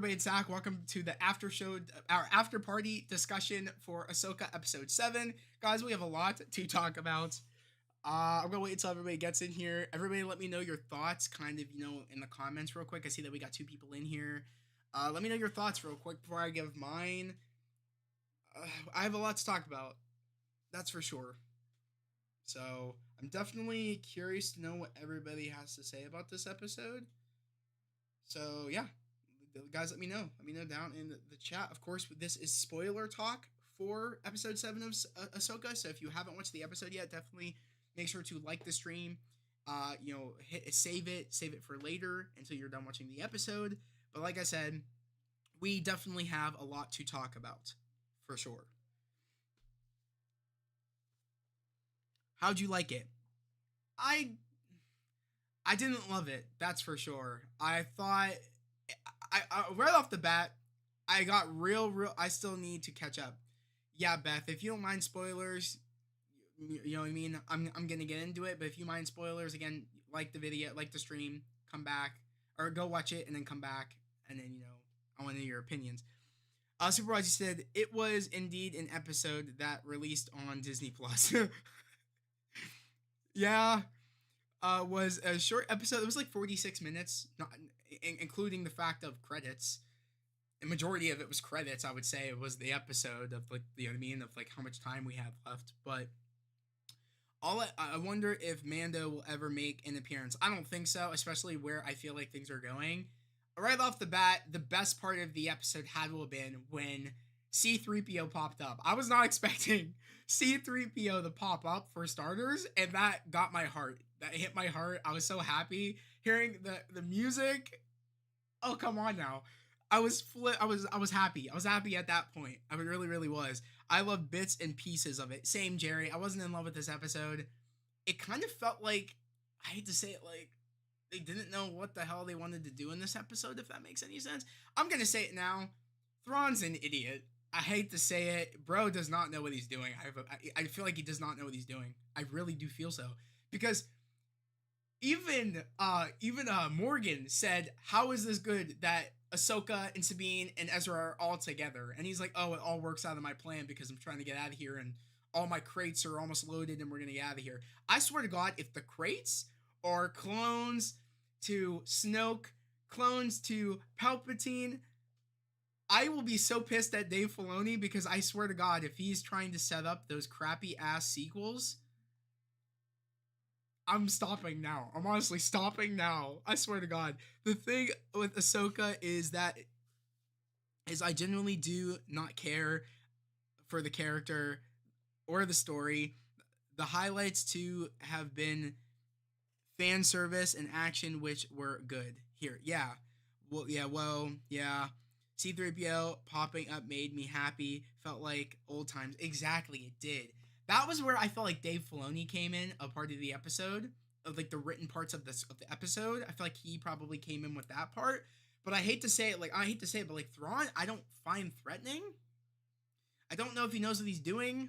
everybody? It's Zach. Welcome to the our after party discussion for Ahsoka episode 7. Guys, we have a lot to talk about. I'm gonna wait until everybody gets in here. Everybody, let me know your thoughts, kind of, in the comments real quick. I see that we got 2 people in here. Let me know your thoughts real quick before I give mine. I have a lot to talk about, that's for sure. So I'm definitely curious to know what everybody has to say about this episode. So yeah, guys, let me know. Let me know down in the chat. Of course, this is spoiler talk for episode 7 of Ahsoka. So if you haven't watched the episode yet, definitely make sure to like the stream. Save it for later until you're done watching the episode. But like I said, we definitely have a lot to talk about, for sure. How'd you like it? I didn't love it. That's for sure. I thought I right off the bat, I got real. I still need to catch up. Yeah, Beth, if you don't mind spoilers, you know what I mean. I'm gonna get into it, but if you mind spoilers, again, like the video, like the stream, come back or go watch it and then come back, and then I want to know your opinions. Super Rosie said it was indeed an episode that released on Disney Plus. Yeah, was a short episode. It was like 46 minutes, not including the fact of credits. The majority of it was credits. I would say it was the episode of like you know what I mean of like how much time we have left. But I wonder if Mando will ever make an appearance. I don't think so, especially where I feel like things are going. Right off the bat, the best part of the episode had to have been when C-3PO popped up. I was not expecting C-3PO to pop up for starters, and that got my heart. That hit my heart. I was so happy hearing the music. Oh, come on now. I was happy. I was happy at that point. I really was. I love bits and pieces of it. Same, Jerry. I wasn't in love with this episode. It kind of felt like, I hate to say it, like they didn't know what the hell they wanted to do in this episode, if that makes any sense. I'm gonna say it now. Thrawn's an idiot. I hate to say it. Bro does not know what he's doing. I feel like he does not know what he's doing. I really do feel so. Because even Morgan said, how is this good that Ahsoka and Sabine and Ezra are all together? And he's like, oh, it all works out of my plan because I'm trying to get out of here and all my crates are almost loaded and we're going to get out of here. I swear to God, if the crates are clones to Snoke, clones to Palpatine, I will be so pissed at Dave Filoni because I swear to God, if he's trying to set up those crappy ass sequels, I'm stopping now. I'm honestly stopping now. I swear to God. The thing with Ahsoka is I genuinely do not care for the character or the story. The highlights too have been fan service and action, which were good. Here, yeah. C-3PO popping up made me happy. Felt like old times. Exactly, it did. That was where I felt like Dave Filoni came in, a part of the episode, of like the written parts of the episode. I feel like he probably came in with that part. But I hate to say it, but like Thrawn, I don't find threatening. I don't know if he knows what he's doing.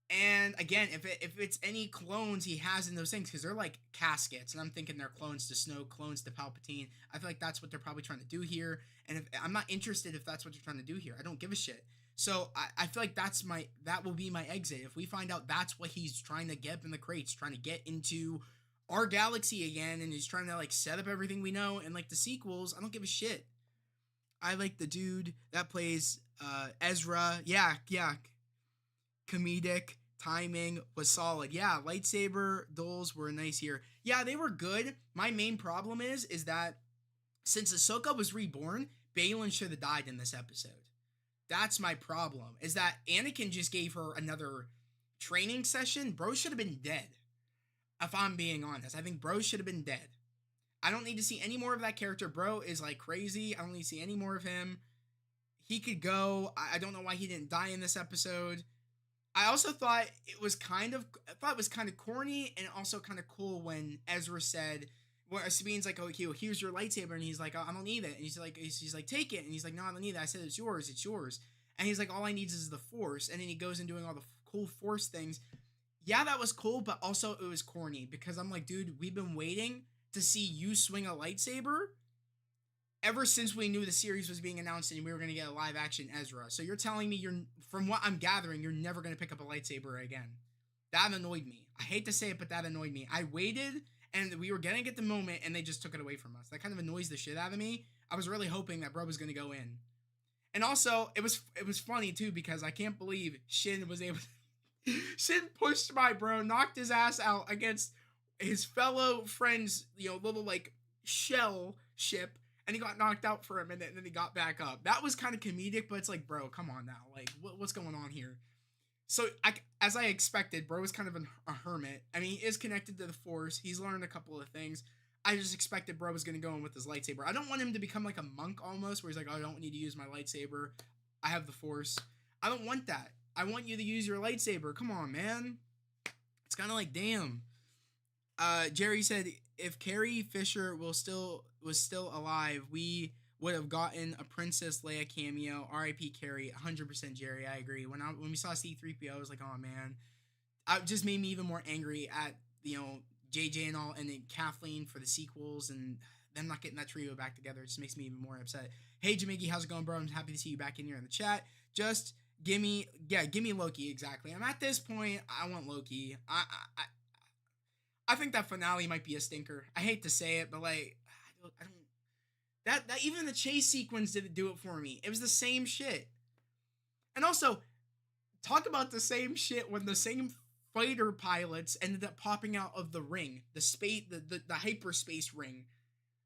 And again, if it's any clones he has in those things, because they're like caskets, and I'm thinking they're clones to Snoke, clones to Palpatine. I feel like that's what they're probably trying to do here. And if I'm not interested if that's what they're trying to do here, I don't give a shit. So I feel like that will be my exit. If we find out that's what he's trying to get up in the crates, trying to get into our galaxy again, and he's trying to like set up everything we know and like the sequels, I don't give a shit. I like the dude that plays Ezra. Yeah. Comedic timing was solid. Yeah, lightsaber duels were nice here. Yeah, they were good. My main problem is that since Ahsoka was reborn, Baylan should have died in this episode. That's my problem, is that Anakin just gave her another training session. Bro should have been dead. If I'm being honest, I think Bro should have been dead. I don't need to see any more of that character. Bro is like crazy. I don't need to see any more of him. He could go. I don't know why he didn't die in this episode. I also thought it was kind of corny and also kind of cool when Ezra said, well, Sabine's like, oh, here's your lightsaber, and he's like, oh, I don't need it, and he's like, take it, and he's like, no, I don't need it. I said, it's yours, and he's like, all I need is the Force, and then he goes and doing all the cool Force things. Yeah, that was cool, but also it was corny because I'm like, dude, we've been waiting to see you swing a lightsaber ever since we knew the series was being announced and we were going to get a live action Ezra. So you're telling me from what I'm gathering, you're never going to pick up a lightsaber again. That annoyed me. I hate to say it, but that annoyed me. I waited and we were getting at the moment and they just took it away from us. That kind of annoys the shit out of me. I was really hoping that bro was going to go in. And also, it was funny too because I can't believe Shin was able to Shin pushed my bro, knocked his ass out against his fellow friend's, little like shell ship, and he got knocked out for a minute and then he got back up. That was kind of comedic, but it's like, bro, come on now. Like, what's going on here? So, as I expected, bro was kind of a hermit. I mean, he is connected to the Force. He's learned a couple of things. I just expected bro was going to go in with his lightsaber. I don't want him to become like a monk almost, where he's like, oh, I don't need to use my lightsaber. I have the Force. I don't want that. I want you to use your lightsaber. Come on, man. It's kind of like, damn. Jerry said, if Carrie Fisher was still alive, we would have gotten a Princess Leia cameo. R.I.P. Carrie. 100% Jerry. I agree. When we saw C-3PO, I was like, oh man. It just made me even more angry at JJ and all, and then Kathleen for the sequels, and them not getting that trio back together. It just makes me even more upset. Hey Jamiki, how's it going, bro? I'm happy to see you back in here in the chat. Just give me Loki. Exactly. I'm at this point. I want Loki. I think that finale might be a stinker. I hate to say it, but like, I don't. That even the chase sequence didn't do it for me. It was the same shit. And also, talk about the same shit when the same fighter pilots ended up popping out of the ring, the hyperspace ring.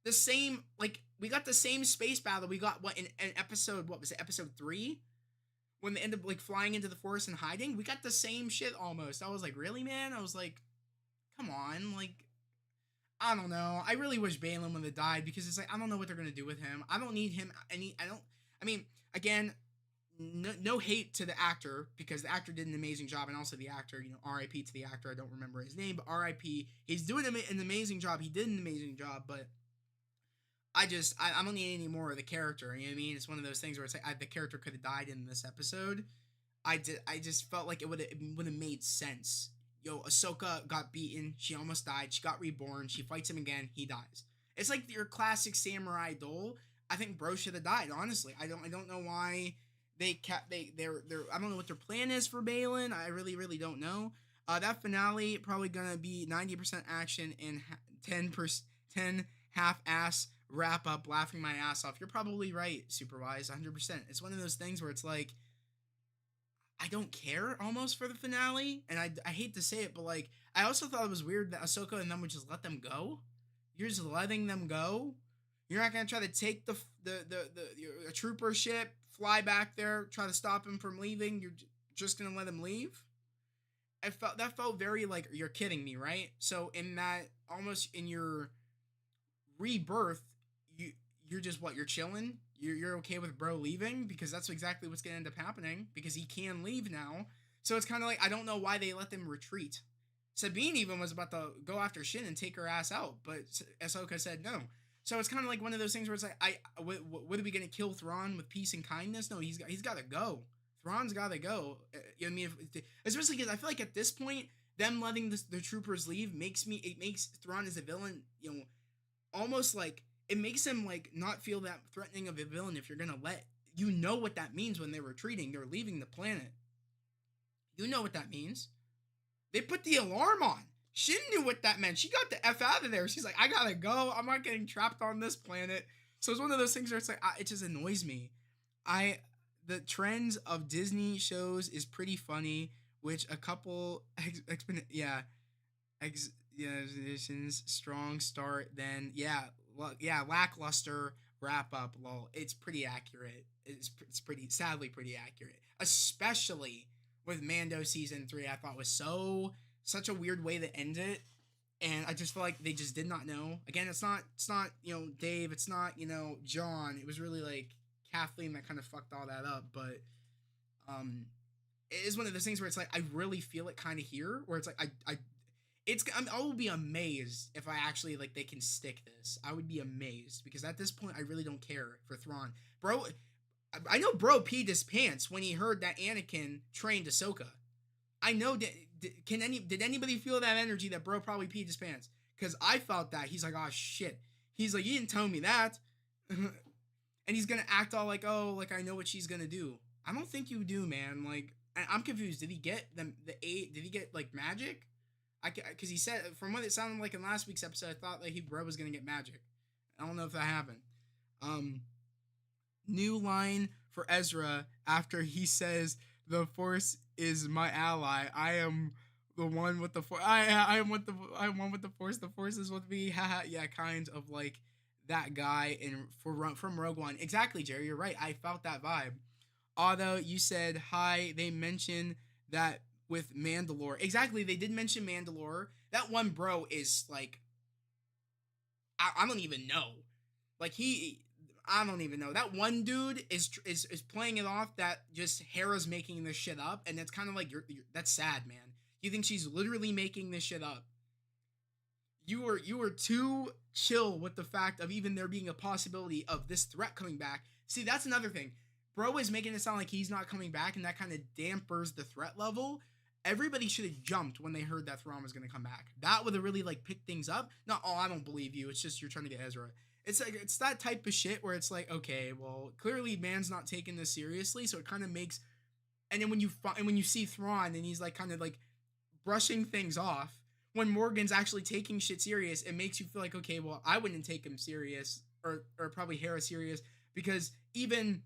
The same, like, we got the same space battle we got in episode, what was it, episode 3? When they ended up like flying into the forest and hiding, we got the same shit almost. I was like, really, man? I was like, come on, like, I don't know. I really wish Balin would have died because it's like, I don't know what they're gonna do with him. I don't need him again, no hate to the actor because the actor did an amazing job, and also the actor, R.I.P. to the actor. I don't remember his name, but R.I.P. He's doing an amazing job. He did an amazing job, but I don't need any more of the character. You know what I mean? It's one of those things where it's like the character could have died in this episode. I just felt like it would have made sense. Ahsoka got beaten. She almost died. She got reborn. She fights him again. He dies. It's like your classic samurai duel. I think bro should have died. Honestly, I don't know why they're I don't know what their plan is for Balin. I really don't know. That finale probably gonna be 90% action and 10 half-ass wrap up, laughing my ass off. You're probably right, Supervise. 100%. It's one of those things where it's like, I don't care almost for the finale, and I hate to say it, but like, I also thought it was weird that Ahsoka and them would just let them go. You're just letting them go. You're not gonna try to take a trooper ship, fly back there, try to stop him from leaving. You're just gonna let him leave. That felt very like, you're kidding me, right? So in that, almost in your rebirth, you're just what, you're chilling. You're okay with bro leaving because that's exactly what's gonna end up happening because he can leave now. So it's kind of like, I don't know why they let them retreat. Sabine even was about to go after Shin and take her ass out, but Ahsoka said no. So it's kind of like one of those things where it's like, what are we gonna kill Thrawn with peace and kindness? No, he's got to go. Thrawn's got to go. You know what I mean? Especially because I feel like at this point, them letting the troopers leave makes Thrawn as a villain, almost like, it makes him like not feel that threatening of a villain if you're gonna let what that means when they're retreating. They're leaving the planet. You know what that means. They put the alarm on. Shin knew what that meant. She got the F out of there. She's like, I gotta go. I'm not getting trapped on this planet. So it's one of those things where it's like, it just annoys me. The trends of Disney shows is pretty funny, which a couple strong start, then lackluster wrap up. Lol. It's pretty accurate. It's sadly pretty accurate, especially with Mando season 3. I thought was such a weird way to end it, and I just feel like they just did not know. Again, it's not Dave. It's not John. It was really like Kathleen that kind of fucked all that up. But it is one of those things where it's like, I really feel it kind of here, where it's like I will be amazed if I actually, like, they can stick this. I would be amazed because at this point I really don't care for Thrawn. Bro, I know bro peed his pants when he heard that Anakin trained Ahsoka. I know that. Did anybody feel that energy that bro probably peed his pants? Because I felt that. He's like, oh shit. He's like, you didn't tell me that. and he's gonna act all like, oh, like I know what she's gonna do. I don't think you do, man. Like I'm confused. Did he get the eight? Did he get like magic? Because he said from what it sounded like in last week's episode, I thought like bro was gonna get magic. I don't know if that happened. Um, New line for Ezra after he says the Force is my ally. I am the one with the Force. I am with the I'm one with the Force. The Force is with me. Haha. Yeah, kind of like that guy in from Rogue One. Exactly, Jerry. You're right. I felt that vibe. Although you said hi, they mentioned that with Mandalore. Exactly, they did mention Mandalore. That one bro is like I don't even know. Like I don't even know. That one dude is playing it off that just Hera's making this shit up, and it's kind of like that's sad, man. You think she's literally making this shit up? You were too chill with the fact of even there being a possibility of this threat coming back. See, that's another thing. Bro is making it sound like he's not coming back, and that kind of dampers the threat level. Everybody should have jumped when they heard that Thrawn was going to come back. That would have really like picked things up. Not, oh, I don't believe you. It's just you're trying to get Ezra. It's like it's that type of shit where it's like, okay, well, clearly man's not taking this seriously, so it kind of makes. And then when you see Thrawn and he's like kind of like brushing things off, when Morgan's actually taking shit serious, it makes you feel like, okay, well, I wouldn't take him serious or probably Hera serious because even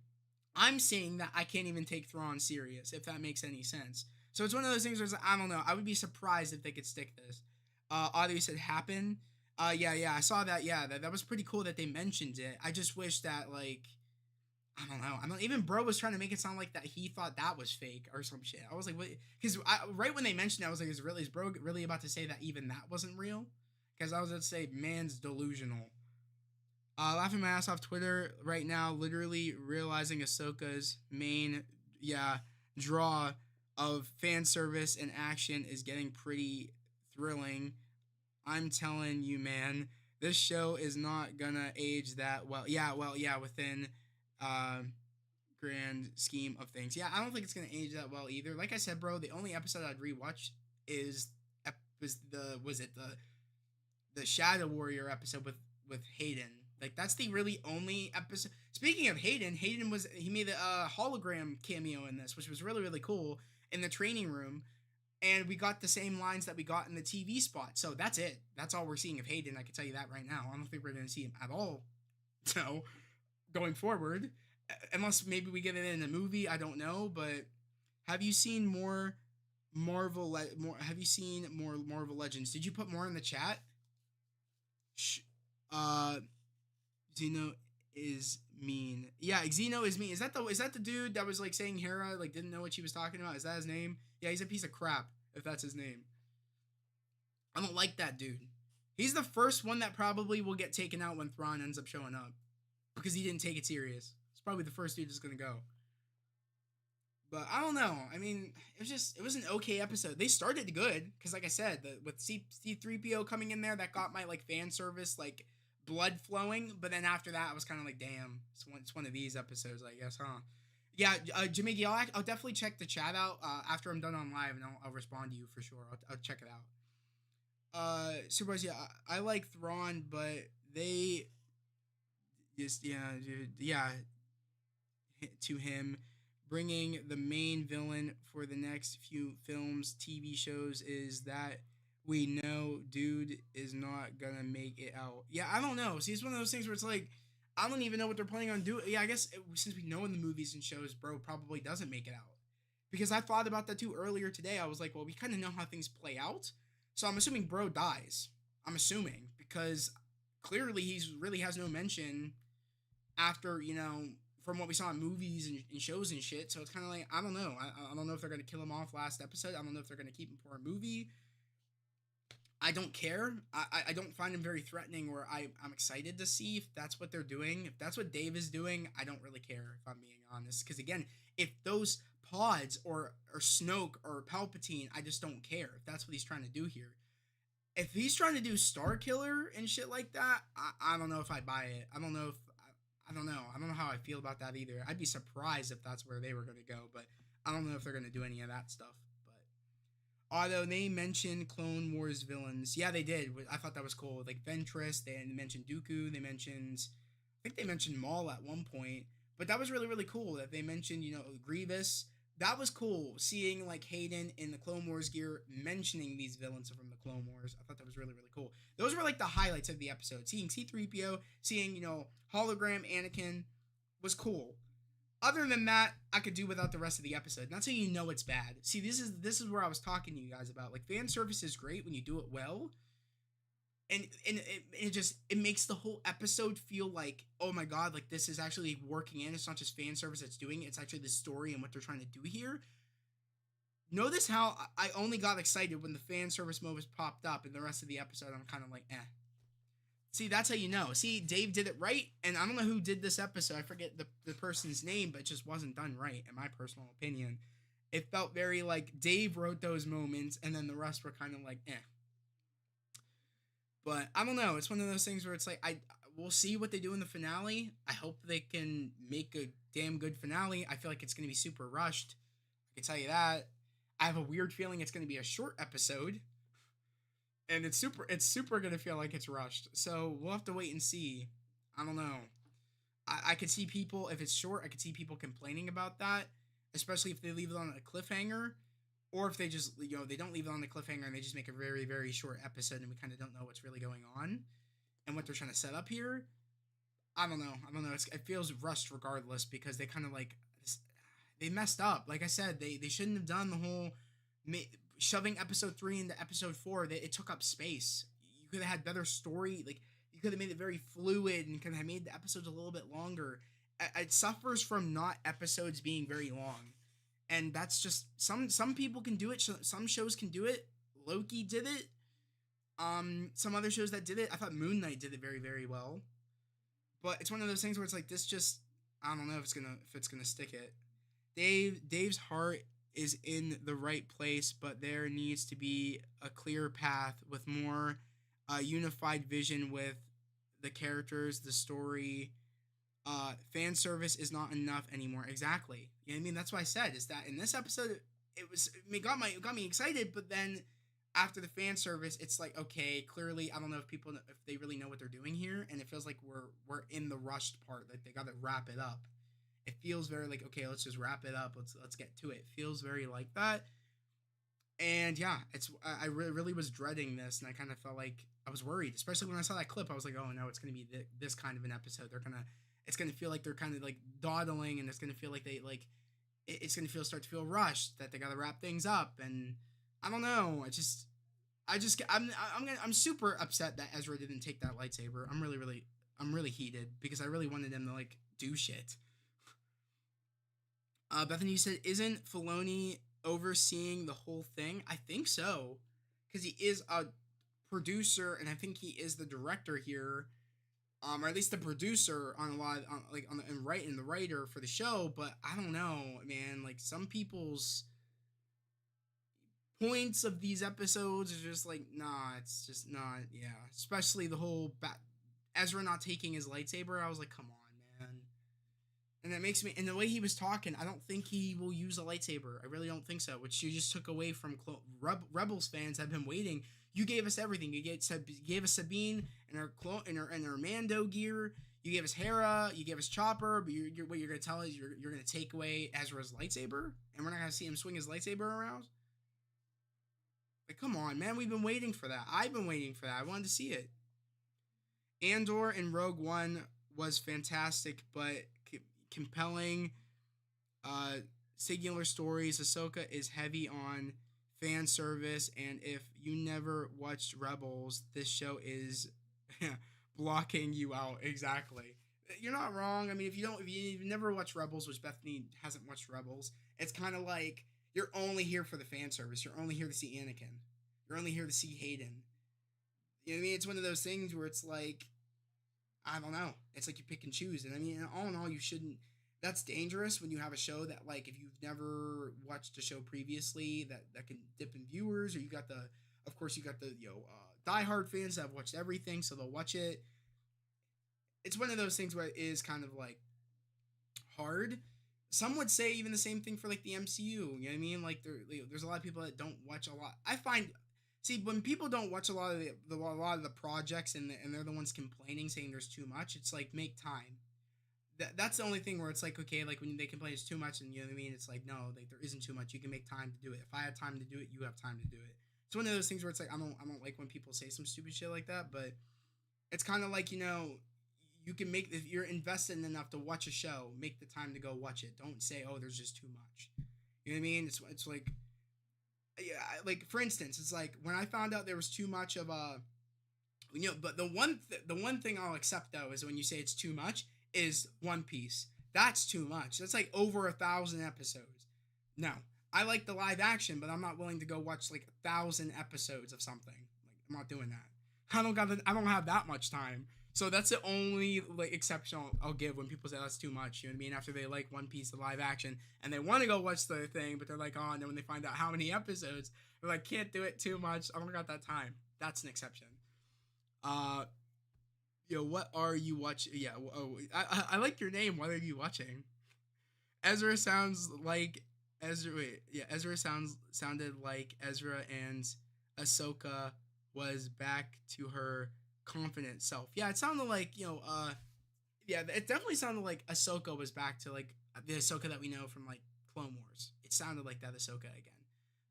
I'm saying that I can't even take Thrawn serious, if that makes any sense. So it's one of those things where it's like, I don't know. I would be surprised if they could stick this. Audrey said happen. Yeah, I saw that. Yeah, that was pretty cool that they mentioned it. I just wish that, like, I don't know. I don't even bro was trying to make it sound like that he thought that was fake or some shit. I was like, what? Because right when they mentioned it, I was like, is bro really about to say that even that wasn't real? Because I was about to say, man's delusional. Laughing my ass off Twitter right now, literally realizing Ahsoka's main, draw of fan service and action is getting pretty thrilling. I'm telling you, man, this show is not gonna age that well. Yeah, within uh, grand scheme of things. Yeah, I don't think it's gonna age that well either. Like I said, bro, the only episode I'd rewatch is the Shadow Warrior episode with Hayden. Like that's the really only episode. Speaking of Hayden, he made a hologram cameo in this, which was really really cool in the training room, and we got the same lines that we got in the TV spot. So that's it. That's all we're seeing of Hayden. I can tell you that right now. I don't think we're going to see him at all. So going forward, unless maybe we get it in a movie, I don't know. But have you seen more Have you seen more Marvel Legends? Did you put more in the chat? Uh, Xeno is mean. Yeah, Xeno is mean. Is that the dude that was like saying Hera like didn't know what she was talking about? Is that his name? Yeah, he's a piece of crap if that's his name. I don't like that dude. He's the first one that probably will get taken out when Thrawn ends up showing up because he didn't take it serious. It's probably the first dude that's gonna go. But I don't know. I mean, it was an okay episode. They started good because, like I said, with C3PO coming in there, that got my like fan service like blood flowing. But then after that, I was kind of like, damn, it's one of these episodes, I guess, huh? Yeah, Jimmy Gill, I'll definitely check the chat out after I'm done on live, and I'll respond to you for sure. I'll check it out. Superboys, yeah, I like Thrawn, but they just to him bringing the main villain for the next few films, TV shows is that we know dude is not gonna make it out. Yeah, I don't know. See, it's one of those things where it's like I don't even know what they're planning on doing. Yeah, I guess since we know in the movies and shows, bro probably doesn't make it out. Because I thought about that too earlier today. I was like, well, we kind of know how things play out. So I'm assuming bro dies. I'm assuming because clearly he's really has no mention after, from what we saw in movies and shows and shit. So it's kind of like, I don't know. I don't know if they're going to kill him off last episode. I don't know if they're going to keep him for a movie. I don't care. I don't find him very threatening, or I'm excited to see if that's what they're doing. If that's what Dave is doing, I don't really care, if I'm being honest. Because again, if those pods or Snoke or Palpatine, I just don't care if that's what he's trying to do here. If he's trying to do Star Killer and shit like that, I don't know if I buy it. I don't know how I feel about that either. I'd be surprised if that's where they were going to go, but I don't know if they're going to do any of that stuff. Although they mentioned Clone Wars villains. Yeah, they did. I thought that was cool. Like Ventress, they mentioned Dooku, they mentioned think they mentioned Maul at one point, but that was really really cool that they mentioned Grievous. That was cool seeing like Hayden in the Clone Wars gear mentioning these villains from the Clone Wars. I thought that was really really cool. Those were like the highlights of the episode. Seeing C-3PO, seeing hologram Anakin was cool. Other than that, I could do without the rest of the episode. And that's how you know it's bad. See, this is where I was talking to you guys about. Like fan service is great when you do it well, and it just it makes the whole episode feel like, oh my god, like this is actually working in. It's not just fan service that's doing it. It's actually the story and what they're trying to do here. Notice how I only got excited when the fan service moments popped up, and the rest of the episode I'm kind of like, eh. See, that's how you know. See, Dave did it right, and I don't know who did this episode. I forget the person's name, but it just wasn't done right, in my personal opinion. It felt very like Dave wrote those moments, and then the rest were kind of like, eh. But I don't know. It's one of those things where it's like we'll see what they do in the finale. I hope they can make a damn good finale. I feel like it's gonna be super rushed. I can tell you that. I have a weird feeling it's gonna be a short episode, and it's super gonna feel like it's rushed. So we'll have to wait and see. I don't know. I could see people, if it's short, I could see people complaining about that, especially if they leave it on a cliffhanger, or if they just they don't leave it on the cliffhanger and they just make a very very short episode and we kind of don't know what's really going on and what they're trying to set up here. I don't know. It feels rushed regardless because they kind of like they messed up. Like I said, they shouldn't have done the whole shoving episode 3 into episode 4. It took up space. You could have had better story. Like you could have made it very fluid and could have made the episodes a little bit longer. It suffers from not episodes being very long, and that's just some people can do it. Some shows can do it. Loki did it. Some other shows that did it, I thought Moon Knight did it very very well. But it's one of those things where it's like this just I don't know if it's gonna stick it. Dave's heart is in the right place, but there needs to be a clear path with more unified vision with the characters, the story. Fan service is not enough anymore. Exactly. You know what I mean? That's what I said. Is that in this episode, it got me excited, but then after the fan service, it's like, okay, clearly I don't know if they really know what they're doing here, and it feels like we're in the rushed part. Like they got to wrap it up. It feels very like, okay, let's just wrap it up. Let's get to it. It feels very like that. And yeah, I really was dreading this, and I kind of felt like I was worried, especially when I saw that clip. I was like, oh no, it's gonna be this kind of an episode. It's gonna feel like they're kind of like dawdling, and it's gonna feel like it's gonna start to feel rushed, that they gotta wrap things up, and I don't know. I'm super upset that Ezra didn't take that lightsaber. I'm really heated because I really wanted him to like do shit. Bethany, you said, isn't Filoni overseeing the whole thing? I think so, because he is a producer, and I think he is the director here, or at least the producer on a lot, and the writer for the show. But I don't know, man. Like some people's points of these episodes are just like, nah, it's just not. Yeah, especially the whole Ezra not taking his lightsaber. I was like, come on, man. And that makes me, and the way he was talking, I don't think he will use a lightsaber. I really don't think so. Which you just took away from Rebels fans that have been waiting. You gave us everything. You gave us Sabine and her Mando gear. You gave us Hera. You gave us Chopper. But what you're gonna tell us you're gonna take away Ezra's lightsaber, and we're not gonna see him swing his lightsaber around. Like, come on, man. We've been waiting for that. I've been waiting for that. I wanted to see it. Andor in Rogue One was fantastic, but compelling, singular stories. Ahsoka is heavy on fan service, and if you never watched Rebels, this show is blocking you out. Exactly. You're not wrong. I mean, if you've never watched Rebels, which Bethany hasn't watched Rebels, it's kind of like you're only here for the fan service. You're only here to see Anakin. You're only here to see Hayden. You know what I mean? It's one of those things where it's like, I don't know. It's like you pick and choose. And I mean, all in all, you shouldn't. That's dangerous when you have a show that, like, if you've never watched a show previously, that can dip in viewers, or you got the diehard fans that have watched everything, so they'll watch it. It's one of those things where it is kind of like hard. Some would say even the same thing for like the MCU. You know what I mean? Like there's a lot of people that don't watch a lot. I find See, when people don't watch a lot of a lot of the projects and they're the ones complaining, saying there's too much, it's like make time. That's the only thing where it's like okay, like when they complain it's too much, and you know what I mean. It's like no, like there isn't too much. You can make time to do it. If I had time to do it, you have time to do it. It's one of those things where it's like I don't like when people say some stupid shit like that, but it's kind of like you can make if you're invested enough to watch a show, make the time to go watch it. Don't say oh there's just too much. You know what I mean? It's like yeah, like for instance, it's like when I found out there was too much of a but the one thing I'll accept though is when you say it's too much is One Piece. That's too much. That's like over 1,000 episodes. No, I like the live action, but I'm not willing to go watch like 1,000 episodes of something. Like I'm not doing that. I don't have that much time. So that's the only like exception I'll give when people say that's too much. You know what I mean? After they like One Piece, the live action, and they want to go watch the thing, but they're like, oh, and then when they find out how many episodes, they're like, can't do it too much. I don't got that time. That's an exception. Uh, what are you watching? Yeah, I like your name. What are you watching? Ezra sounds like Ezra. Wait, yeah, Ezra sounded like Ezra and Ahsoka was back to her confident self. Yeah, it sounded like yeah, it definitely sounded like Ahsoka was back to like the Ahsoka that we know from like Clone Wars. It sounded like that Ahsoka again,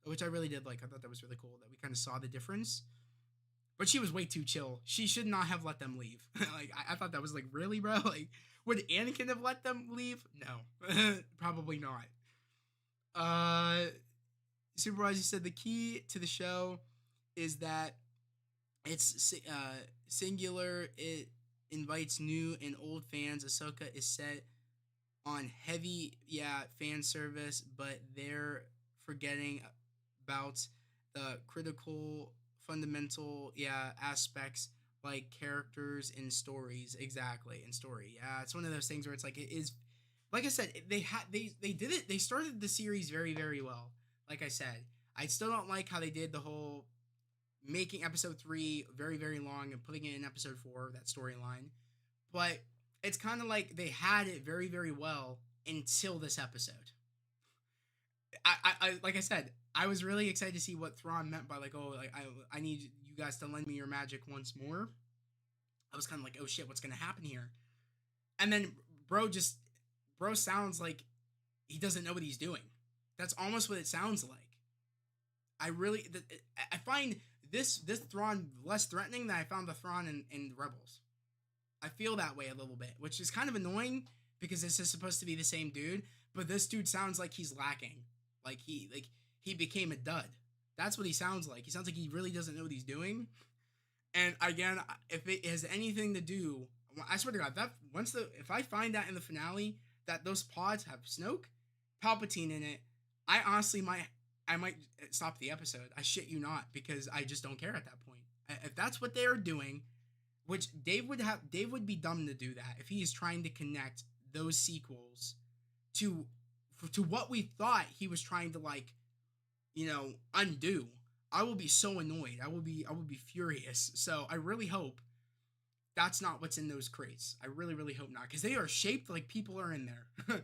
which I really did like. I thought that was really cool that we kind of saw the difference. But she was way too chill. She should not have let them leave. Like I thought that was like really, bro. Like would Anakin have let them leave? No, probably not. Uh, Supervisor said the key to the show is that it's singular. It invites new and old fans. Ahsoka is set on heavy, yeah, fan service, but they're forgetting about the critical, fundamental, yeah, aspects like characters and stories. Exactly, and story. Yeah, it's one of those things where it's like it is. Like I said, they did it. They started the series very very well. Like I said, I still don't like how they did the whole making episode 3 very very long and putting it in episode 4 that storyline, but it's kind of like they had it very very well until this episode. I like I said, I was really excited to see what Thrawn meant by like oh like I need you guys to lend me your magic once more. I was kind of like oh shit what's gonna happen here, and then bro just bro sounds like he doesn't know what he's doing. That's almost what it sounds like. I really I find this Thrawn less threatening than I found the Thrawn in Rebels. I feel that way a little bit, which is kind of annoying because this is supposed to be the same dude, but this dude sounds like he's lacking. He became a dud. That's what he sounds like. He sounds like he really doesn't know what he's doing. And again, if it has anything to do, I swear to God, that if I find that in the finale that those pods have Snoke, Palpatine in it, I might stop the episode. I shit you not, because I just don't care at that point. If that's what they are doing, which Dave would be dumb to do that if he is trying to connect those sequels to what we thought he was trying to like, undo. I will be so annoyed. I will be furious. So I really hope that's not what's in those crates. I really really hope not, because they are shaped like people are in there.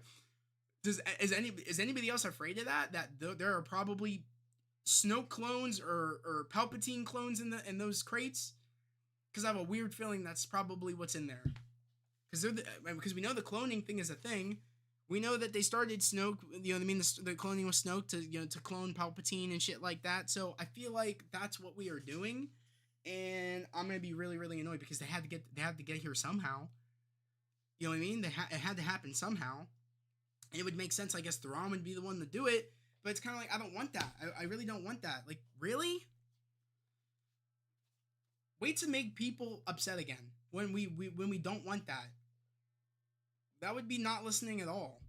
Is anybody else afraid of that? That there are probably Snoke clones or Palpatine clones in those crates? Because I have a weird feeling that's probably what's in there. Because we know the cloning thing is a thing. We know that they started Snoke. You know what I mean? The cloning was Snoke to clone Palpatine and shit like that. So I feel like that's what we are doing, and I'm gonna be really really annoyed because they had to get here somehow. You know what I mean? It had to happen somehow. And it would make sense, I guess Thrawn would be the one to do it, but it's kind of like, I don't want that. I really don't want that. Like, really? Wait to make people upset again when we don't want that. That would be not listening at all.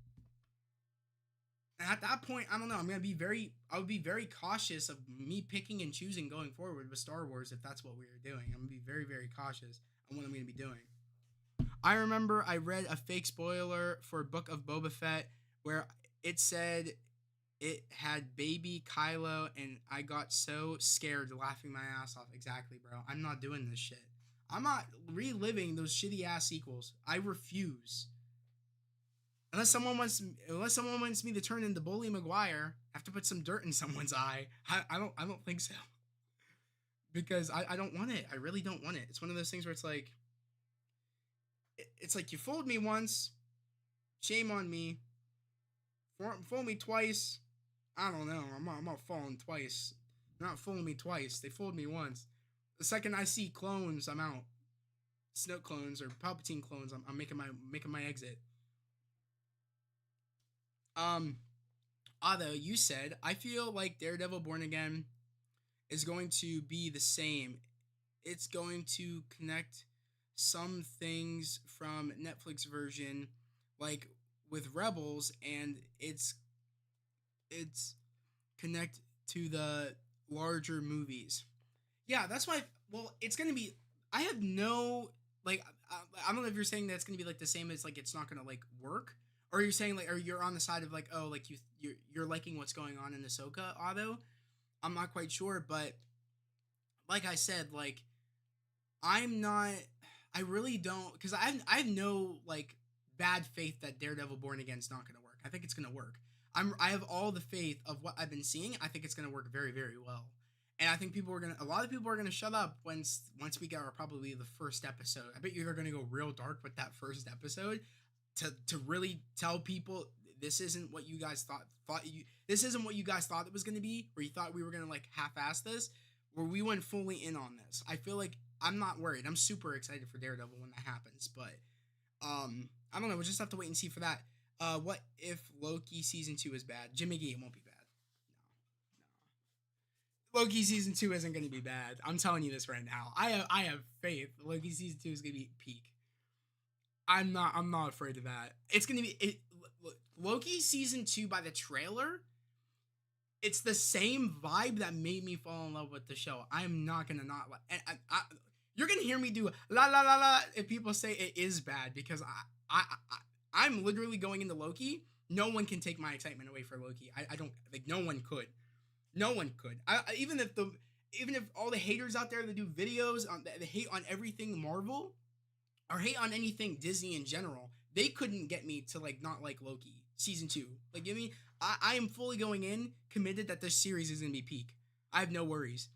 And at that point, I don't know. I would be very cautious of me picking and choosing going forward with Star Wars if that's what we are doing. I'm going to be very, very cautious on what I'm going to be doing. I remember I read a fake spoiler for Book of Boba Fett where it said it had baby Kylo, and I got so scared laughing my ass off. Exactly, bro. I'm not doing this shit. I'm not reliving those shitty ass sequels. I refuse. Unless someone wants me to turn into Bully Maguire, I have to put some dirt in someone's eye. I don't think so. because I don't want it. I really don't want it. It's one of those things where it's like you fooled me once, shame on me. Fool me twice. I don't know. I'm not falling twice. They're not fooling me twice. They fooled me once. The second I see clones, I'm out. Snoke clones or Palpatine clones, I'm making my exit. Um, Although you said I feel like Daredevil Born Again is going to be the same. It's going to connect some things from Netflix version, like with Rebels, and it's connect to the larger movies. Yeah, that's why. Well, it's gonna be. I have no like. I don't know if you're saying that it's gonna be like the same as like it's not gonna like work, or you're saying like, or you're on the side of like, oh, like you're liking what's going on in Ahsoka. Although I'm not quite sure, but like I said, like I'm not. I really don't because I have no like bad faith that Daredevil Born Again is not gonna work. I think it's gonna work. I have all the faith of what I've been seeing. I think it's gonna work very very well. And I think a lot of people are gonna shut up once we get our probably the first episode. I bet you they're gonna go real dark with that first episode to really tell people this isn't what you guys this isn't what you guys thought it was gonna be, or you thought we were gonna like half-ass this, where we went fully in on this. I feel like I'm not worried. I'm super excited for Daredevil when that happens, but I don't know. We'll just have to wait and see for that. What if Loki season 2 is bad? Jim McGee, it won't be bad. No, Loki season 2 isn't going to be bad. I'm telling you this right now. I have faith. Loki season 2 is going to be peak. I'm not afraid of that. It's going to be Loki season 2 by the trailer. It's the same vibe that made me fall in love with the show. I'm not gonna not like. You're gonna hear me do la la la la if people say it is bad because I'm literally going into Loki. No one can take my excitement away for Loki. I don't like. No one could. No one could. Even if all the haters out there that do videos on that hate on everything Marvel or hate on anything Disney in general, they couldn't get me to like not like Loki season 2. Like, give me. I am fully going in committed that this series is gonna be peak. I have no worries.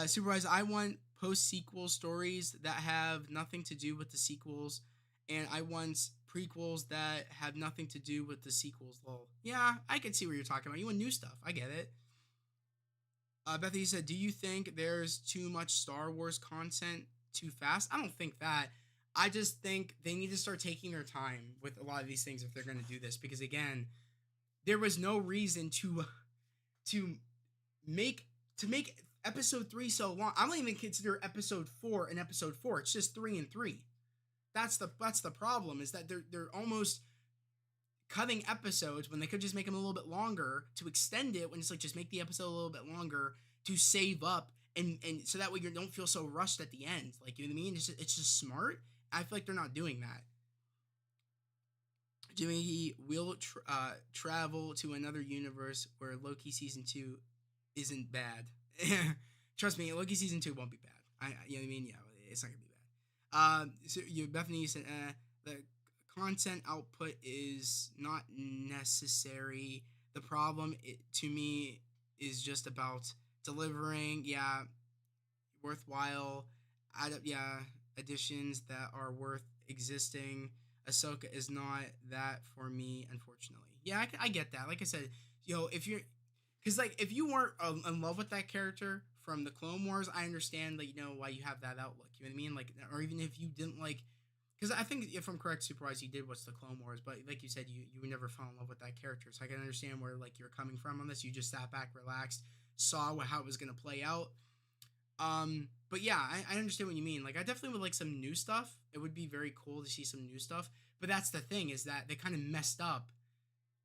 Supervisor, I want post sequel stories that have nothing to do with the sequels, and I want prequels that have nothing to do with the sequels. Lol. Yeah, I can see what you're talking about. You want new stuff. I get it. Bethany said, "Do you think there's too much Star Wars content too fast?" I don't think that. I just think they need to start taking their time with a lot of these things if they're going to do this because again, there was no reason to make episode 3 so long. I don't even consider episode 4 an episode 4. It's just 3 and 3. That's the problem is that they're almost cutting episodes when they could just make them a little bit longer to extend it when it's like just make the episode a little bit longer to save up and so that way you don't feel so rushed at the end. Like, you know what I mean? It's just smart. I feel like they're not doing that. Jimmy will travel to another universe where Loki season 2 isn't bad. Trust me, Loki season 2 won't be bad. You know what I mean? Yeah, it's not gonna be bad. Bethany said the content output is not necessary. The problem to me is just about delivering. Yeah, worthwhile. Additions that are worth existing. Ahsoka is not that for me, unfortunately. Yeah, I get that. Like I said, if you're, because like if you weren't in love with that character from the Clone Wars, I understand like why you have that outlook. You know what I mean? Like, or even if you didn't like, because I think if I'm correct, Superwise, you did watch the Clone Wars, but like you said, you never fell in love with that character. So I can understand where like you're coming from on this. You just sat back, relaxed, saw how it was gonna play out. But yeah, I understand what you mean. Like, I definitely would like some new stuff. It would be very cool to see some new stuff. But that's the thing is that they kind of messed up.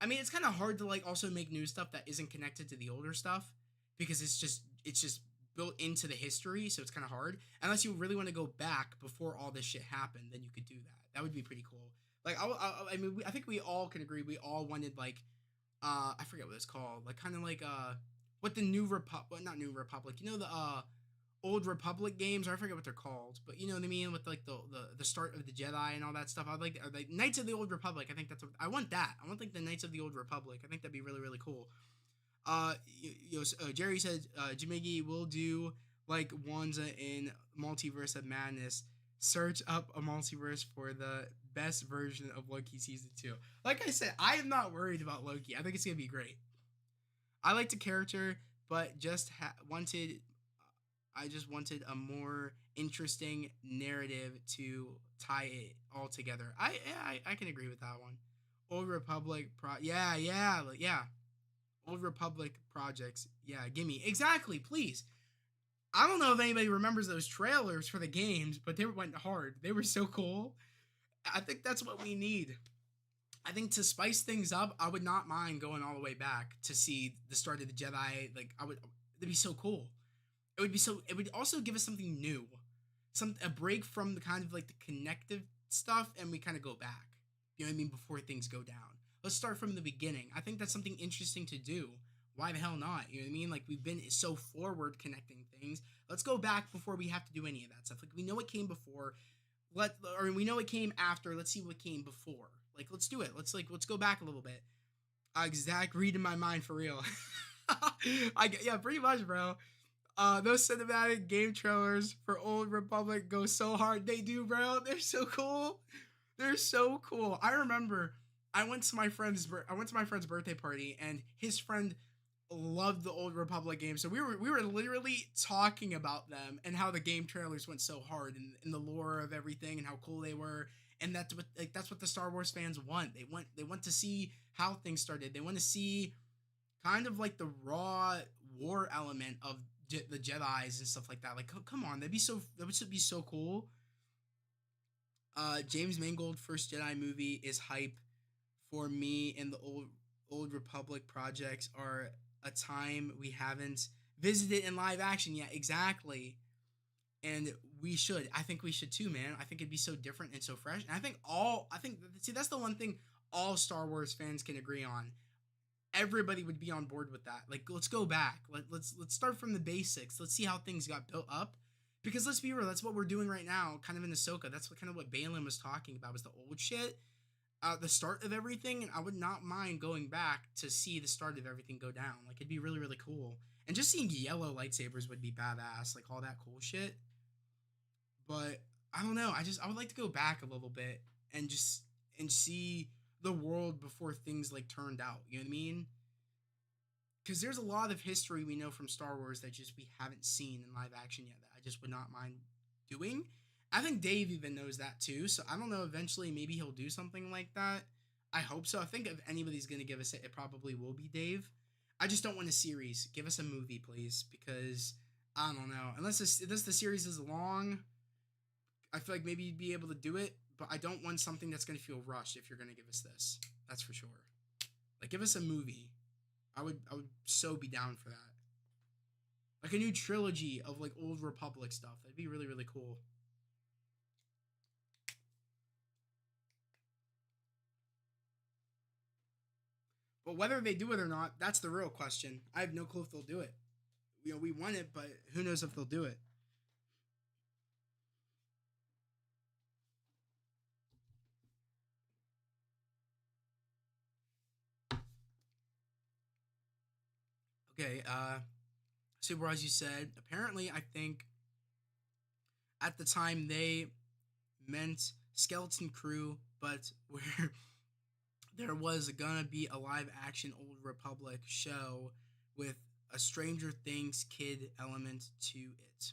I mean, it's kind of hard to like also make new stuff that isn't connected to the older stuff because it's just built into the history, so it's kind of hard. Unless you really want to go back before all this shit happened, then you could do that. That would be pretty cool. Like, I mean, I think we all can agree. We all wanted like, I forget what it's called. Like, kind of like what the New Republic, not New Republic. The Old Republic games, or I forget what they're called, but you know what I mean, with like the start of the Jedi and all that stuff. I'd like Knights of the Old Republic. I think that's what I want. I want like the Knights of the Old Republic. I think that'd be really really cool. Jerry said Jimmy will do like Wanza in Multiverse of Madness. Search up a multiverse for the best version of Loki season 2. Like I said, I am not worried about Loki. I think it's gonna be great. I liked the character, but wanted I just wanted a more interesting narrative to tie it all together. I can agree with that one. Old Republic yeah. Old Republic projects. Yeah, gimme. Exactly, please. I don't know if anybody remembers those trailers for the games, but they went hard. They were so cool. I think that's what we need. I think to spice things up, I would not mind going all the way back to see the start of the Jedi. Like I would, it'd be so cool. It would be so. It would also give us something new, a break from the kind of like the connective stuff, and we kind of go back. You know what I mean? Before things go down, let's start from the beginning. I think that's something interesting to do. Why the hell not? You know what I mean? Like we've been so forward connecting things. Let's go back before we have to do any of that stuff. Like we know what came before. We know it came after. Let's see what came before. Like let's do it. Let's go back a little bit. Exact reading my mind for real. Yeah, pretty much, bro. Those cinematic game trailers for Old Republic go so hard. They do, bro. They're so cool. They're so cool. I remember I went to my friend's birthday party, and his friend loved the Old Republic game. So we were literally talking about them and how the game trailers went so hard, and the lore of everything and how cool they were. And that's what the Star Wars fans want. They want to see how things started. They want to see kind of like the raw war element of the Jedi's and stuff like that. Like, come on, that would be so cool. James Mangold first Jedi movie is hype for me, and the old Republic projects are a time we haven't visited in live action yet. Exactly, and we should. I think we should too, man. I think it'd be so different and so fresh. And I think see that's the one thing all Star Wars fans can agree on. Everybody would be on board with that. Like, let's go back. Let's start from the basics. Let's see how things got built up. Because let's be real, that's what we're doing right now, kind of in Ahsoka. That's kind of what Balin was talking about, was the old shit, the start of everything. And I would not mind going back to see the start of everything go down. Like, it'd be really, really cool. And just seeing yellow lightsabers would be badass, like all that cool shit. But I don't know. I would like to go back a little bit and see the world before things like turned out. You know what I mean? Because there's a lot of history we know from Star Wars that just we haven't seen in live action yet that I just would not mind doing. I think Dave even knows that too, so I don't know. Eventually, maybe he'll do something like that. I hope so. I think if anybody's gonna give us it probably will be Dave. I just don't want a series. Give us a movie, please, because I don't know. Unless the series is long, I feel like maybe you'd be able to do it. But I don't want something that's gonna feel rushed if you're gonna give us this. That's for sure. Like, give us a movie. I would so be down for that. Like a new trilogy of like Old Republic stuff. That'd be really, really cool. But whether they do it or not, that's the real question. I have no clue if they'll do it. You know, we want it, but who knows if they'll do it. Okay, Super, as you said, apparently I think at the time they meant Skeleton Crew, but where there was gonna be a live action Old Republic show with a Stranger Things kid element to it.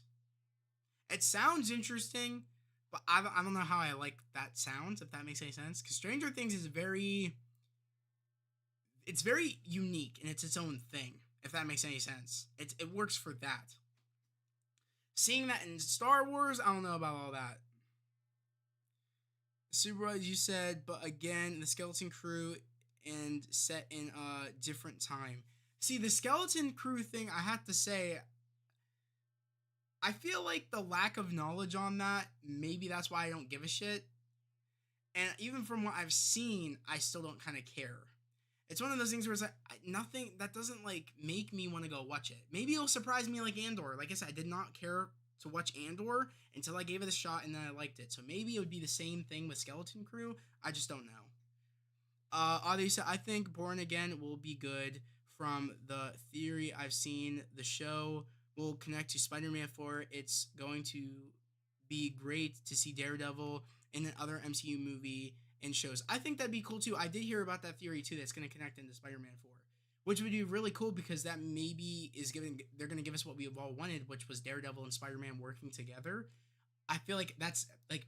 It sounds interesting, but I don't know how I like that sounds, if that makes any sense. Because Stranger Things is it's very unique and it's its own thing, if that makes any sense. It works for that. Seeing that in Star Wars, I don't know about all that. Super, as you said, but again, the Skeleton Crew and set in a different time. See, the Skeleton Crew thing, I have to say, I feel like the lack of knowledge on that, maybe that's why I don't give a shit. And even from what I've seen, I still don't kind of care. It's one of those things where it's like nothing that doesn't like make me want to go watch it. Maybe it'll surprise me like Andor. Like I said, I did not care to watch Andor until I gave it a shot and then I liked it. So maybe it would be the same thing with Skeleton Crew. I just don't know. Obviously, I think Born Again will be good from the theory I've seen, the show will connect to Spider-Man 4. It's going to be great to see Daredevil in another MCU movie and shows. I think that'd be cool too. I did hear about that theory too. That's going to connect into Spider-Man 4, which would be really cool because that maybe is giving they're going to give us what we've all wanted, which was Daredevil and Spider-Man working together. I feel like that's like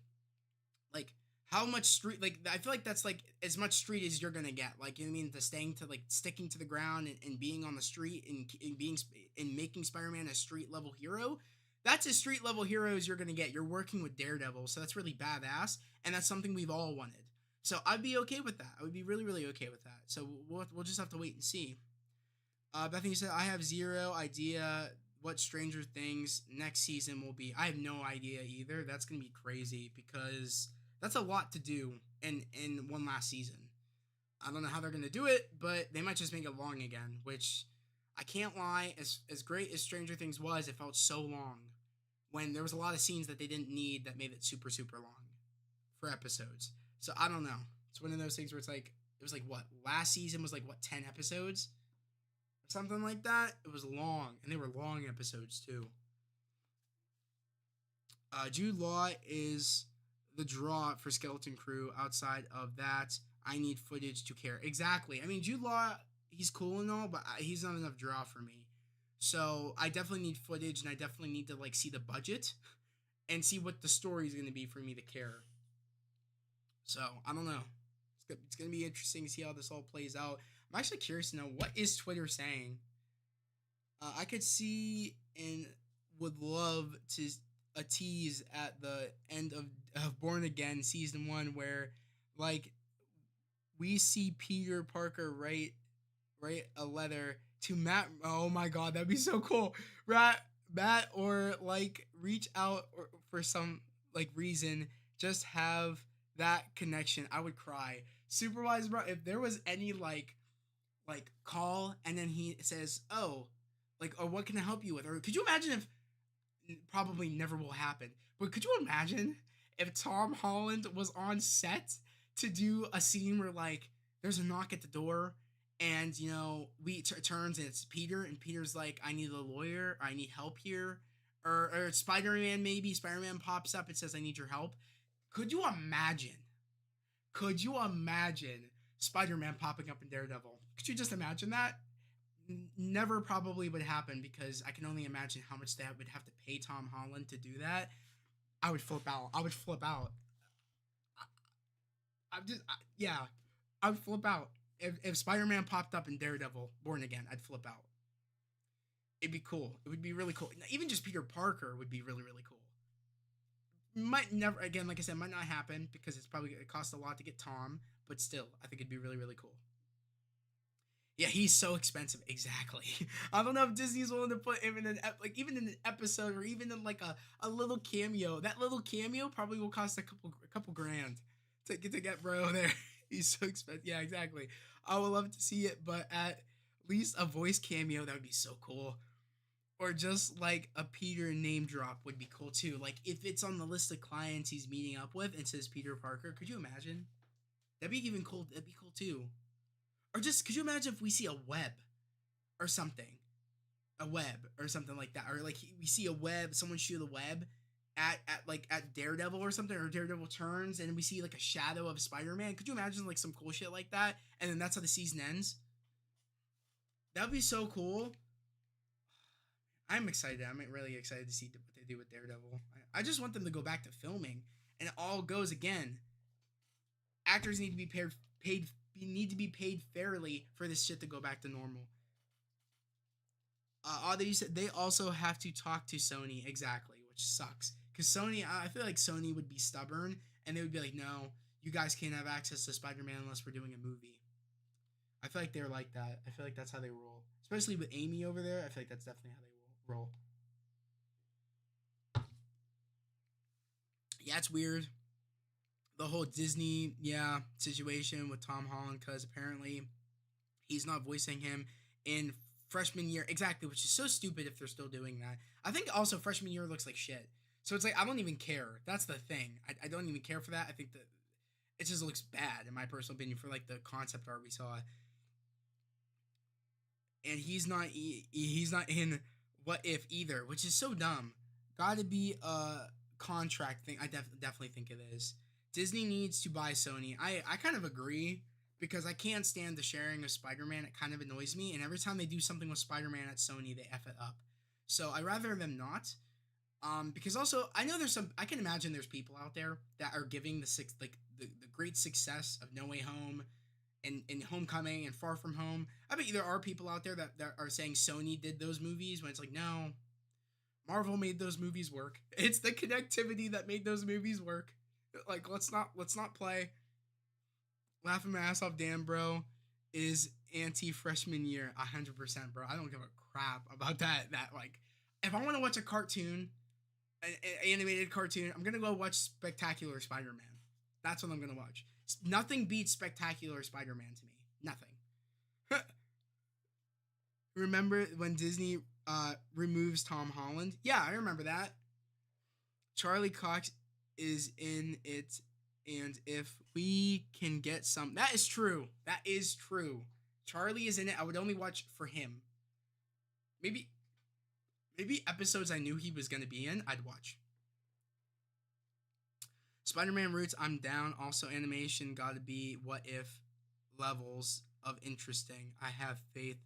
how much street, like I feel like that's like as much street as you're gonna get, like, you know what I mean, the staying to like sticking to the ground and being on the street and being and making Spider-Man a street level hero. That's as street level hero as you're gonna get. You're working with Daredevil, so that's really badass, and that's something we've all wanted. So I'd be okay with that. I would be really really okay with that. So we'll just have to wait and see. Bethany said, I have zero idea what Stranger Things next season will be. I have no idea either. That's going to be crazy because that's a lot to do in one last season. I don't know how they're going to do it, but they might just make it long again, which I can't lie. As great as Stranger Things was, it felt so long when there was a lot of scenes that they didn't need that made it super, super long for episodes. So I don't know. It's one of those things where it's like, it was like what? Last season was like, what, 10 episodes? Something like that. It was long, and they were long episodes too. Jude Law is the draw for Skeleton Crew. Outside of that, I need footage to care. Exactly. I mean, Jude Law, he's cool and all, but he's not enough draw for me. So I definitely need footage, and I definitely need to like see the budget and see what the story is going to be for me to care. So I don't know. It's going to be interesting to see how this all plays out. I'm actually curious to know, what is Twitter saying? I could see and would love to a tease at the end of Born Again season 1 where like we see Peter Parker write a letter to Matt. Oh my god, that'd be so cool. Matt, or like reach out for some like reason, just have that connection. I would cry. Supervisor, bro, if there was any like call and then he says, oh, like, or what can I help you with? Or could you imagine if, probably never will happen, but could you imagine if Tom Holland was on set to do a scene where like there's a knock at the door and, you know, we turns and it's Peter, and Peter's like, I need a lawyer, I need help here. Or Spider-Man, maybe Spider-Man pops up and says, I need your help. Could you imagine? Could you imagine Spider-Man popping up in Daredevil? Could you just imagine that? Never probably would happen because I can only imagine how much they would have to pay Tom Holland to do that. I would flip out. I would flip out. Yeah, I would flip out. If Spider-Man popped up in Daredevil, Born Again, I'd flip out. It'd be cool. It would be really cool. Even just Peter Parker would be really, really cool. Might never, again, like I said, might not happen because it costs a lot to get Tom, but still, I think it'd be really, really cool. Yeah, he's so expensive. Exactly. I don't know if Disney's willing to put him in even in an episode or even in like a little cameo. That little cameo probably will cost a couple grand to get bro there. He's so expensive. Yeah, exactly. I would love to see it, but at least a voice cameo, that would be so cool. Or just like a Peter name drop would be cool too. Like if it's on the list of clients he's meeting up with and says Peter Parker, could you imagine? That'd be even cool. That'd be cool too. Or just, could you imagine if we see a web or something? A web or something like that. Or like we see a web, someone shoot a web at Daredevil or something, or Daredevil turns and we see like a shadow of Spider-Man. Could you imagine like some cool shit like that? And then that's how the season ends. That'd be so cool. I'm excited. I'm really excited to see what they do with Daredevil. I just want them to go back to filming and it all goes again. Actors need to be paid fairly for this shit to go back to normal. They also have to talk to Sony, exactly, which sucks. Because Sony, I feel like Sony would be stubborn, and they would be like, no, you guys can't have access to Spider-Man unless we're doing a movie. I feel like they're like that. I feel like that's how they roll. Especially with Amy over there, I feel like that's definitely how they roll. Yeah, it's weird. The whole Disney, situation with Tom Holland, because apparently he's not voicing him in freshman year. Exactly, which is so stupid if they're still doing that. I think also freshman year looks like shit. So it's like, I don't even care. That's the thing. I don't even care for that. I think that it just looks bad, in my personal opinion, for like the concept art we saw. and he's not in What If either, which is so dumb. Got to be a contract thing. I definitely think it is. Disney needs to buy Sony. I kind of agree because I can't stand the sharing of Spider-Man. It kind of annoys me, and every time they do something with Spider-Man at Sony, they f it up. So I rather them not. Because also I know there's some. I can imagine there's people out there that are giving the great success of No Way Home and Homecoming and Far From Home. I bet there are people out there that are saying Sony did those movies when it's like, no, Marvel made those movies work. It's the connectivity that made those movies work. Like let's not play. Laughing my ass off, Dan, bro, is anti freshman year 100%, bro. I don't give a crap about that. That like, if I want to watch a cartoon, an animated cartoon, I'm gonna go watch Spectacular Spider-Man. That's what I'm gonna watch. Nothing beats Spectacular Spider-Man to me. Nothing. Remember when Disney removes Tom Holland? Yeah, I remember that. Charlie Cox is in it, and if we can get some, that is true. That is true. Charlie is in it. I would only watch for him. Maybe episodes I knew he was gonna be in, I'd watch. Spider-Man roots, I'm down. Also, animation gotta be What If levels of interesting. I have faith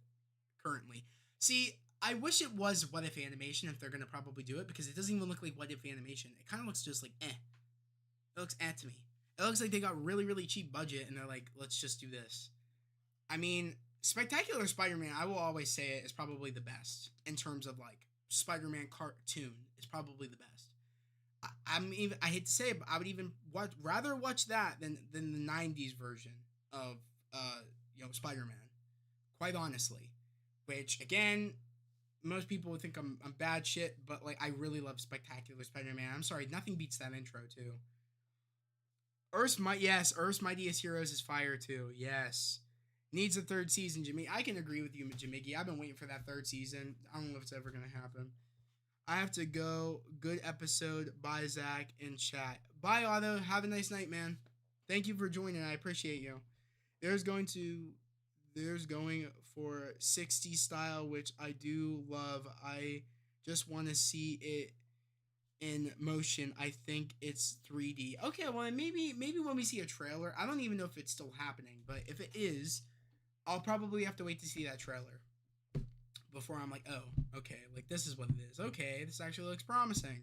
currently. See, I wish it was What If animation if they're gonna probably do it, because it doesn't even look like What If animation. It kind of looks just like eh. It looks eh to me. It looks like they got really, really cheap budget and they're like, let's just do this. I mean, Spectacular Spider-Man, I will always say it is probably the best in terms of like Spider-Man cartoon. It's probably the best. I hate to say it, but I would even rather watch that than the '90s version of Spider-Man. Quite honestly, which again, most people would think I'm bad shit, but like I really love Spectacular Spider-Man. I'm sorry, nothing beats that intro too. Earth's Mightiest Heroes is fire too. Yes. Needs a third season, Jimmy. I can agree with you, Jimmy. I've been waiting for that third season. I don't know if it's ever gonna happen. I have to go. Good episode. Bye, Zach, in chat. Bye, Otto. Have a nice night, man. Thank you for joining. I appreciate you. There's going for 60 style, which I do love. I just want to see it in motion. I think it's 3D. Okay, well maybe when we see a trailer, I don't even know if it's still happening, but if it is, I'll probably have to wait to see that trailer before I'm like, oh, okay, like this is what it is. Okay, this actually looks promising.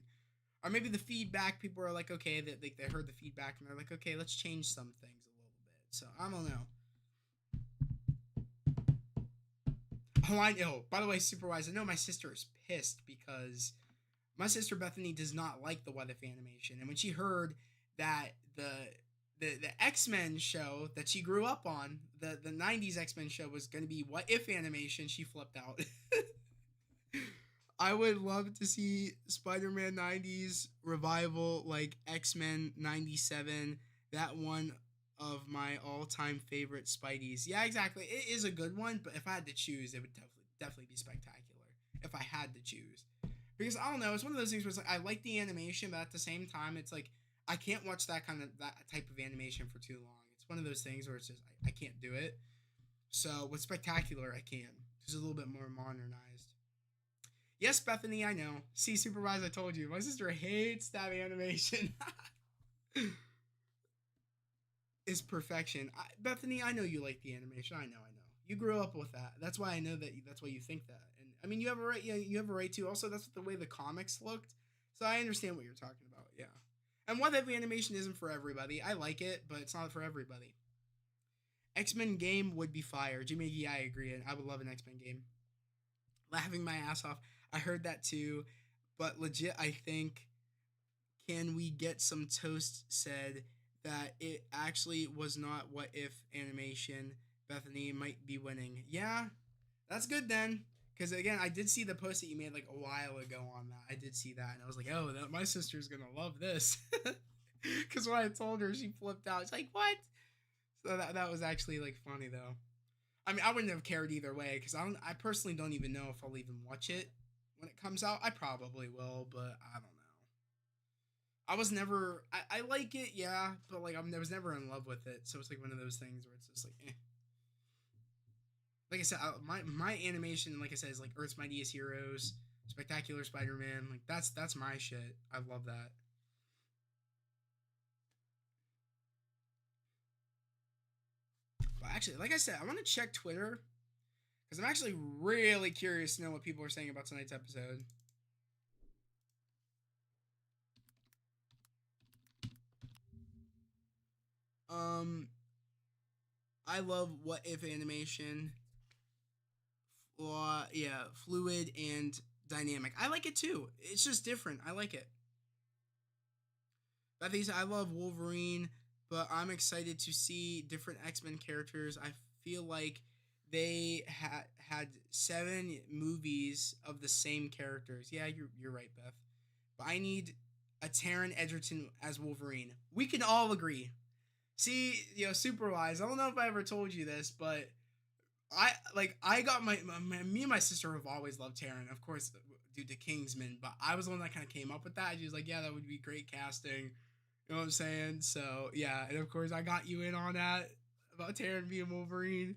Or maybe the feedback, people are like, okay, they heard the feedback and they're like, okay, let's change some things a little bit. So I don't know. Oh, I know. By the way, Superwise, I know my sister is pissed because my sister Bethany does not like the What If animation, and when she heard that the X-Men show that she grew up on, the 90s X-Men show was going to be What If animation, she flipped out. I would love to see Spider-Man 90s revival, like X-Men 97, that one of my all-time favorite Spideys. Yeah, exactly. It is a good one, but if I had to choose, it would definitely be Spectacular. If I had to choose. Because I don't know, it's one of those things where it's like I like the animation, but at the same time, it's like I can't watch that type of animation for too long. It's one of those things where it's just I can't do it. So with Spectacular, I can. It's a little bit more modernized. Yes, Bethany, I know. See, Supervise, I told you. My sister hates that animation. It's perfection. Bethany, I know you like the animation. I know. You grew up with that. That's why I know that's why you think that. And I mean, you have a right. Yeah, you have a right to. Also, that's the way the comics looked. So I understand what you're talking about. Yeah. And What If animation isn't for everybody. I like it, but it's not for everybody. X-Men game would be fire. Jimmy, yeah, I agree. I would love an X-Men game. Laughing my ass off. I heard that too. But legit, I think, can we get some toast said that it actually was not What If animation. Bethany might be winning. Yeah, that's good then. Because again, I did see the post that you made like a while ago on that. I did see that, and I was like, oh, my sister's gonna love this. Because when I told her, she flipped out. She's like, what? So that was actually like funny though. I mean, I wouldn't have cared either way because I personally don't even know if I'll even watch it when it comes out. I probably will, but I don't know. I was never. I like it, yeah, but like I was never in love with it. So it's like one of those things where it's just like, eh. Like I said, my animation, like I said, is like Earth's Mightiest Heroes, Spectacular Spider-Man. Like that's my shit. I love that. But actually, like I said, I want to check Twitter because I'm actually really curious to know what people are saying about tonight's episode. Um, I love what if animation. Yeah, fluid and dynamic. I like it too. It's just different. I like it. That being said, I love Wolverine, but I'm excited to see different X Men characters. I feel like they had 7 movies of the same characters. Yeah, you're right, Beth. But I need a Taron Egerton as Wolverine. We can all agree. See, super wise. I don't know if I ever told you this, but I got me and my sister have always loved Taron, of course, due to Kingsman. But I was the one that kind of came up with that. She was like, "Yeah, that would be great casting." You know what I'm saying? So yeah, and of course I got you in on that about Taron being Wolverine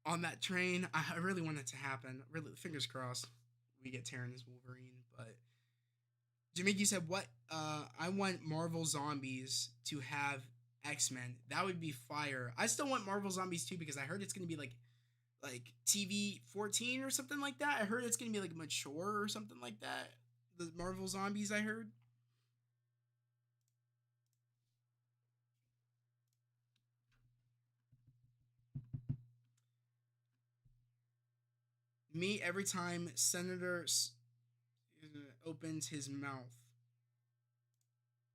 on that train. I really want it to happen. Really, fingers crossed we get Taron as Wolverine. But Jimmy, you said what? I want Marvel Zombies to have X-Men. That would be fire. I still want Marvel Zombies too because I heard it's gonna be like TV 14 or something like that. I heard it's gonna be like mature or something like that. The Marvel Zombies, I heard. Me every time Senator opens his mouth.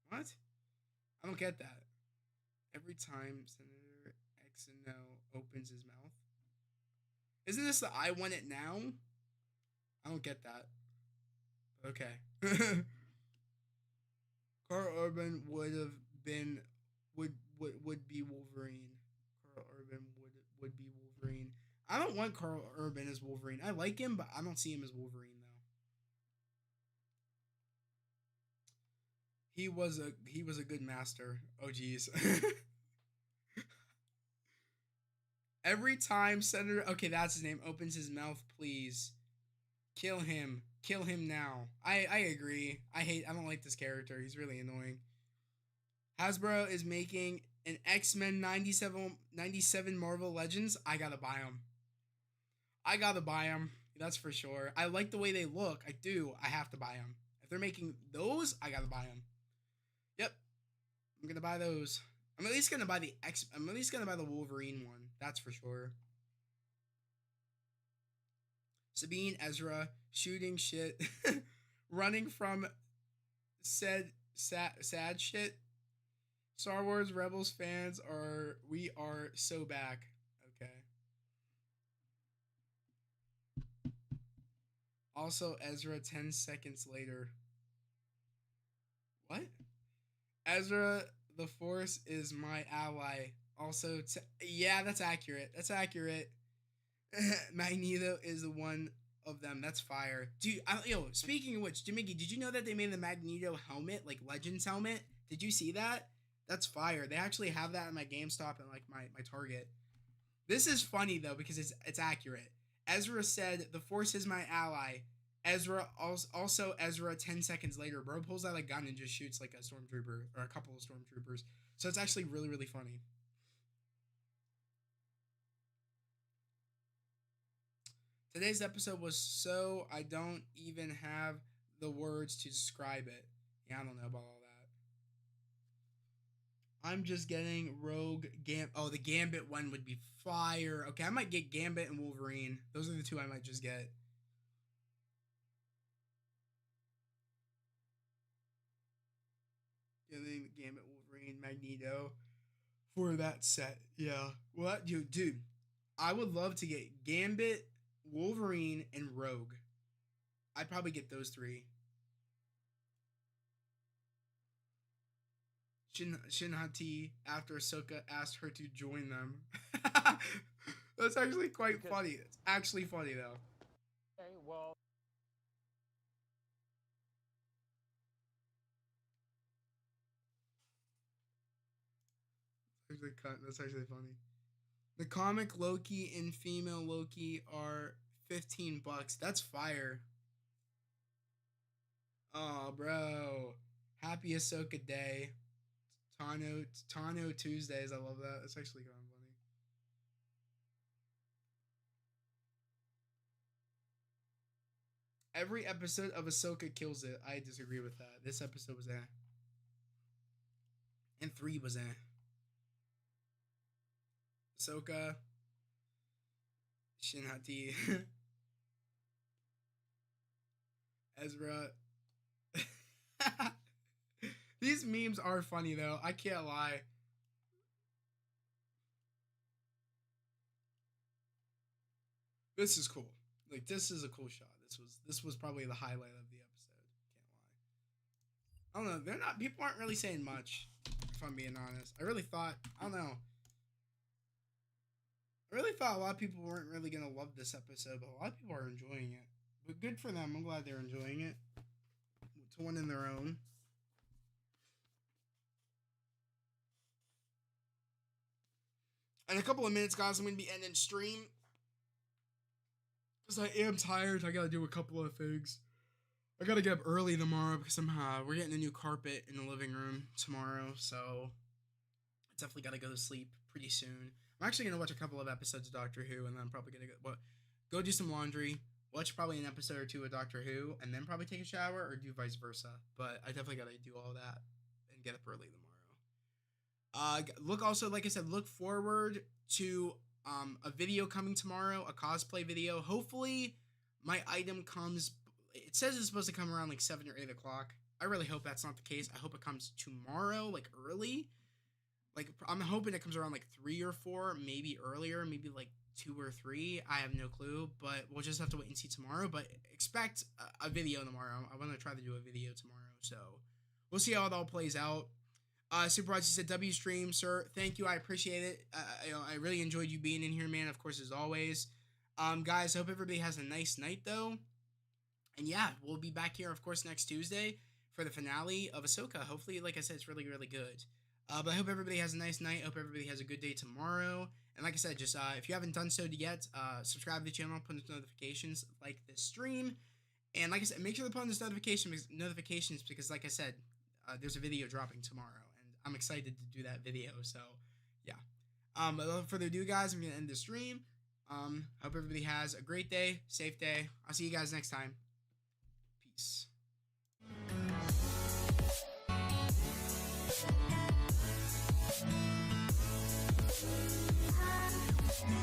What? I don't get that. Every time Senator X and O opens his mouth. Isn't this the I want it now? I don't get that. Okay. Carl Urban would be Wolverine. Carl Urban would be Wolverine. I don't want Carl Urban as Wolverine. I like him, but I don't see him as Wolverine though. He was a good master. Oh geez. Every time Senator, okay, that's his name, opens his mouth, please kill him. Kill him now. I agree. I don't like this character. He's really annoying. Hasbro is making an X-Men 97 Marvel Legends. I gotta buy them. I gotta buy them. That's for sure. I like the way they look. I do. I have to buy them. If they're making those, I gotta buy them. Yep, I'm gonna buy those. I'm at least gonna buy the X. I'm at least gonna buy the Wolverine one. That's for sure. Sabine Ezra shooting shit, running from sad shit. Star Wars Rebels fans are so back. Okay. Also, Ezra 10 seconds later. What? Ezra, the Force is my ally. Also, yeah, that's accurate. That's accurate. Magneto is one of them. That's fire, dude. Speaking of which, Jimmy, did you know that they made the Magneto helmet, like Legends helmet? Did you see that? That's fire. They actually have that in my GameStop and like my Target. This is funny though because it's accurate. Ezra said, "The Force is my ally." Ezra also Ezra 10 seconds later, bro pulls out a gun and just shoots like a stormtrooper or a couple of stormtroopers. So it's actually really really funny. Today's episode was so I don't even have the words to describe it. Yeah, I don't know about all that. I'm just getting Rogue Oh, the Gambit one would be fire. Okay, I might get Gambit and Wolverine. Those are the two I might just get. Getting Gambit, Wolverine, Magneto for that set. Yeah. What, dude? I would love to get Gambit, Wolverine, and Rogue. I'd probably get those three. Shinhati after Ahsoka asked her to join them. That's actually quite funny. It's actually funny though. Okay, well, That's actually funny. The comic Loki and female Loki are $15. That's fire. Oh, bro. Happy Ahsoka Day. Tano Tuesdays. I love that. It's actually kind of funny. Every episode of Ahsoka kills it. I disagree with that. This episode was and 3 was Ahsoka, Shinhati, Ezra. These memes are funny though. I can't lie. This is cool. Like this is a cool shot. This was probably the highlight of the episode. Can't lie. I don't know. They're not. People aren't really saying much. If I'm being honest, I really thought. I don't know. I really thought a lot of people weren't really gonna love this episode, but a lot of people are enjoying it. But good for them. I'm glad they're enjoying it. To one in their own. In a couple of minutes, guys, I'm gonna be ending stream because I am tired. I gotta do a couple of things. I gotta get up early tomorrow because we're getting a new carpet in the living room tomorrow, so I definitely gotta go to sleep pretty soon. I'm actually gonna watch a couple of episodes of Doctor Who, and then I'm probably gonna go do some laundry, watch probably an episode or two of Doctor Who, and then probably take a shower or do vice versa. But I definitely gotta do all that and get up early tomorrow. Look also, like I said, look forward to a video coming tomorrow, a cosplay video. Hopefully, my item comes. It says it's supposed to come around like 7 or 8 o'clock. I really hope that's not the case. I hope it comes tomorrow, like early. Like I'm hoping it comes around like 3 or 4, maybe earlier, maybe like 2 or 3. I have no clue, but we'll just have to wait and see tomorrow. But expect a video tomorrow. I want to try to do a video tomorrow, so we'll see how it all plays out. Super Roger said, W stream, sir. Thank you. I appreciate it. I really enjoyed you being in here, man. Of course, as always. Guys, hope everybody has a nice night, though. And yeah, we'll be back here, of course, next Tuesday for the finale of Ahsoka. Hopefully, like I said, it's really, really good. But I hope everybody has a nice night. I hope everybody has a good day tomorrow. And like I said, just if you haven't done so yet, subscribe to the channel, put notifications, like this stream. And like I said, make sure to put on this notifications because, like I said, there's a video dropping tomorrow. I'm excited to do that video, so yeah. Without further ado, guys, I'm gonna end the stream. Hope everybody has a great day, safe day. I'll see you guys next time. Peace.